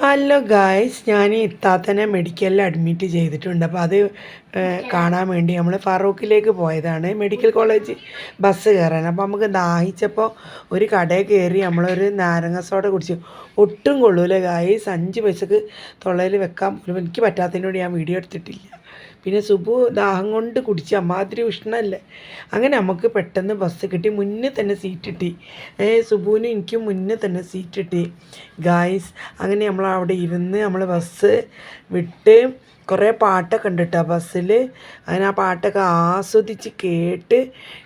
Hello guys, ഞാൻ ഇത്താത്തനെ മെഡിക്കലിൽ admit ചെയ്തിട്ടുണ്ട്. അപ്പോൾ അത് കാണാൻ വേണ്ടി നമ്മൾ ഫറൂഖിലേക്ക് പോയതാണ്, മെഡിക്കൽ കോളേജ് ബസ് കയറാൻ. അപ്പോൾ നമുക്ക് ദാഹിച്ചപ്പോൾ ഒരു കടയിൽ കയറി നമ്മളൊരു നാരങ്ങ സോഡ കുടിച്ചു. ഒട്ടും കൊള്ളൂല ഗായ്സ്, 5 പൈസക്ക് തൊള്ളയിൽ വെക്കാൻ പോലും എനിക്ക് പറ്റാത്തതിനോട് ഞാൻ വീഡിയോ എടുത്തിട്ടില്ല. പിന്നെ സുബു ദാഹം കൊണ്ട് കുടിച്ച് അമ്മാതിരി ഉഷ്ണമല്ലേ. അങ്ങനെ നമുക്ക് പെട്ടെന്ന് ബസ് കിട്ടി, മുന്നേ തന്നെ സീറ്റ് കിട്ടി. സുബുവിനും എനിക്കും മുന്നേ തന്നെ സീറ്റ് കിട്ടി ഗായ്സ്. അങ്ങനെ നമ്മൾ അവിടെ ഇരുന്ന് നമ്മൾ ബസ് വിട്ട് കുറേ പാട്ടൊക്കെ ഉണ്ട് കേട്ടോ ബസ്സിൽ. അങ്ങനെ ആ പാട്ടൊക്കെ ആസ്വദിച്ച് കേട്ട്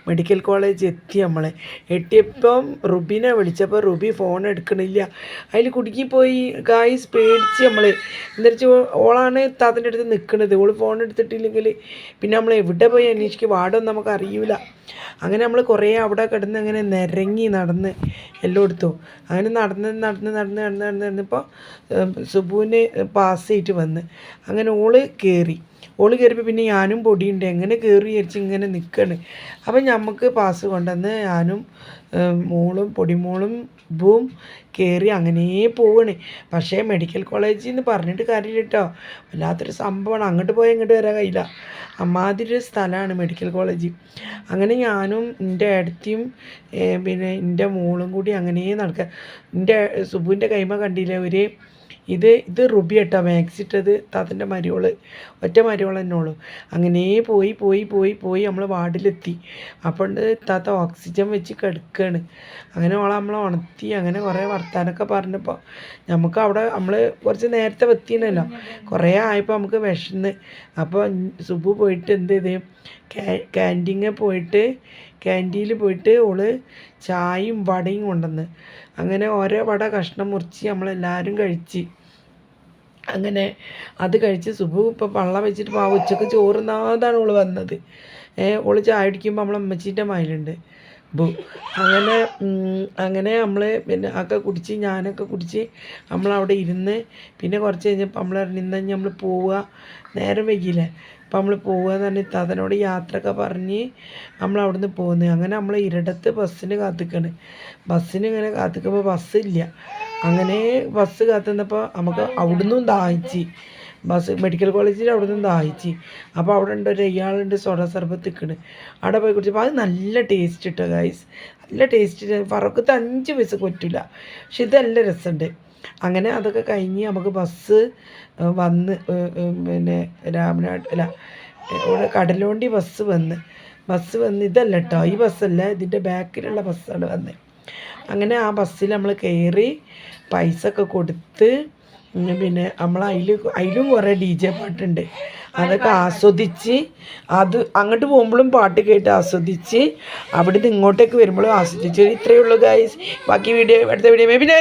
മെഡിക്കൽ കോളേജ് എത്തി. നമ്മൾ എത്തിയപ്പം റുബിനെ വിളിച്ചപ്പോൾ റുബി ഫോൺ എടുക്കണില്ല, അതിൽ കുടുങ്ങിപ്പോയി ഗായ്സ്. പേടിച്ച് നമ്മൾ എന്നുവെച്ച് ഓളാണ് താത്തൻ്റെ അടുത്ത് നിൽക്കുന്നത്. ഓൾ ഫോൺ എടുത്തിട്ടില്ലെങ്കിൽ പിന്നെ നമ്മൾ എവിടെ പോയി അന്വേഷിക്കും, വാർഡൊന്നും നമുക്ക് അറിയില്ല. അങ്ങനെ നമ്മൾ കുറേ അവിടെ കിടന്ന് അങ്ങനെ നിരങ്ങി നടന്ന് എല്ലായിടത്തും അങ്ങനെ നടന്നപ്പോൾ സുബുവിന് പാസ് ചെയ്തിട്ട് വന്ന്. അങ്ങനെ ഓള് കയറിയപ്പോൾ പിന്നെ ഞാനും പൊടിയുണ്ട്, എങ്ങനെ കയറി വിചാരിച്ച് ഇങ്ങനെ നിൽക്കുകയാണ്. അപ്പം നമുക്ക് പാസ് കൊണ്ടുവന്ന് ഞാനും മോളും പൊടിമോളും ബൂം കയറി അങ്ങനെ പോവാണ്. പക്ഷേ മെഡിക്കൽ കോളേജിൽ നിന്ന് പറഞ്ഞിട്ട് കാര്യമില്ല കേട്ടോ, വല്ലാത്തൊരു സംഭവമാണ്. അങ്ങോട്ട് പോയാൽ ഇങ്ങോട്ട് വരാൻ കഴിയില്ല, അമ്മാതിരി ഒരു സ്ഥലമാണ് മെഡിക്കൽ കോളേജ്. അങ്ങനെ ഞാനും എൻ്റെ ഏടത്തിയും പിന്നെ എൻ്റെ മോളും കൂടി അങ്ങനെ നടക്കുക. എൻ്റെ സുബുവിൻ്റെ കൈമ കണ്ടില്ലേ ഒരു ഇത് റുബി കേട്ടോ മാക്സ് ഇട്ടത്, താത്തൻ്റെ മരിയോള്, ഒറ്റ മരിയോൾ തന്നെ ഉള്ളൂ. അങ്ങനെ പോയി നമ്മൾ വാർഡിലെത്തി. അപ്പോൾ താത്ത ഓക്സിജൻ വെച്ച് കിടക്കുകയാണ്. അങ്ങനെ നമ്മളെ ഉണർത്തി. അങ്ങനെ കുറേ വർത്താനൊക്കെ പറഞ്ഞപ്പോൾ നമുക്ക് അവിടെ നമ്മൾ കുറച്ച് നേരത്തെ എത്തിയണല്ലോ, കുറേ ആയപ്പോൾ നമുക്ക് വിശന്ന്. അപ്പോൾ സുബു പോയിട്ട് എന്ത് ചെയ്ത് ക്യാൻറ്റീനിൽ പോയിട്ട് ഓള് ചായയും വടയും കൊണ്ടുവന്ന്. അങ്ങനെ ഓരോ വട കഷ്ണം മുറിച്ച് നമ്മളെല്ലാവരും കഴിച്ച്. അങ്ങനെ അത് കഴിച്ച് സുബു ഇപ്പോൾ പള്ളം വെച്ചിട്ട് ഉച്ചക്ക് ചോറുന്നാതാണ് ഓള് വന്നത്. ഓള് ചായ അടിക്കുമ്പോൾ നമ്മളെ അമ്മച്ചീൻ്റെ മയിലുണ്ട് ബു. അങ്ങനെ നമ്മൾ പിന്നെ ഒക്കെ കുടിച്ച് ഞാനൊക്കെ കുടിച്ച് നമ്മളവിടെ ഇരുന്ന്. പിന്നെ കുറച്ച് കഴിഞ്ഞപ്പോൾ നമ്മൾ ഇന്ന് നമ്മൾ പോവുക, നേരം വൈകിയില്ലേ. അപ്പം നമ്മൾ പോവുകയെന്ന് പറഞ്ഞ് താത്തനോട് യാത്രയൊക്കെ പറഞ്ഞ് നമ്മൾ അവിടുന്ന് പോകുന്നത്. അങ്ങനെ നമ്മൾ ഇരടത്ത് ബസ്സിന് കാത്തിക്കാണ്. ബസ്സിന് ഇങ്ങനെ കാത്തിക്കുമ്പോൾ ബസ്സില്ല. അങ്ങനെ ബസ് കാത്തുനിന്നപ്പോൾ നമുക്ക് അവിടുന്നും ദാഹിച്ച്, ബസ് മെഡിക്കൽ കോളേജിൽ അവിടെ നിന്ന് ദാഹിച്ച്. അപ്പോൾ അവിടെ ഉണ്ട് ഇയാളുണ്ട് സോഡ സർബത്ത് നിൽക്കണ്, അവിടെ പോയി കുടിച്ചപ്പോൾ അത് നല്ല ടേസ്റ്റ് കിട്ടുക ഗൈസ്, നല്ല ടേസ്റ്റ്. ഫറൂഖത്തെ 5 പൈസക്ക് പറ്റില്ല, പക്ഷെ ഇത് നല്ല രസമുണ്ട്. അങ്ങനെ അതൊക്കെ കഴിഞ്ഞ് നമുക്ക് ബസ് വന്ന് പിന്നെ രാമനാട് അല്ല ഇവിടെ കടലുണ്ടി ബസ് വന്ന് ഇതല്ല കേട്ടോ, ഈ ബസ്സല്ല, ഇതിൻ്റെ ബാക്കിലുള്ള ബസ്സാണ് വന്നത്. അങ്ങനെ ആ ബസ്സിൽ നമ്മൾ കയറി പൈസ ഒക്കെ കൊടുത്ത് പിന്നെ നമ്മൾ അതിലും കുറേ DJ പാട്ടുണ്ട്, അതൊക്കെ ആസ്വദിച്ച്. അങ്ങോട്ട് പോകുമ്പോഴും പാട്ട് കേട്ട് ആസ്വദിച്ച്, അവിടുന്ന് ഇങ്ങോട്ടേക്ക് വരുമ്പോഴും ആസ്വദിച്ച്. ഇത്രയേ ഉള്ളൂ ഗൈസ്. ബാക്കി അടുത്ത വീഡിയോ പിന്നെ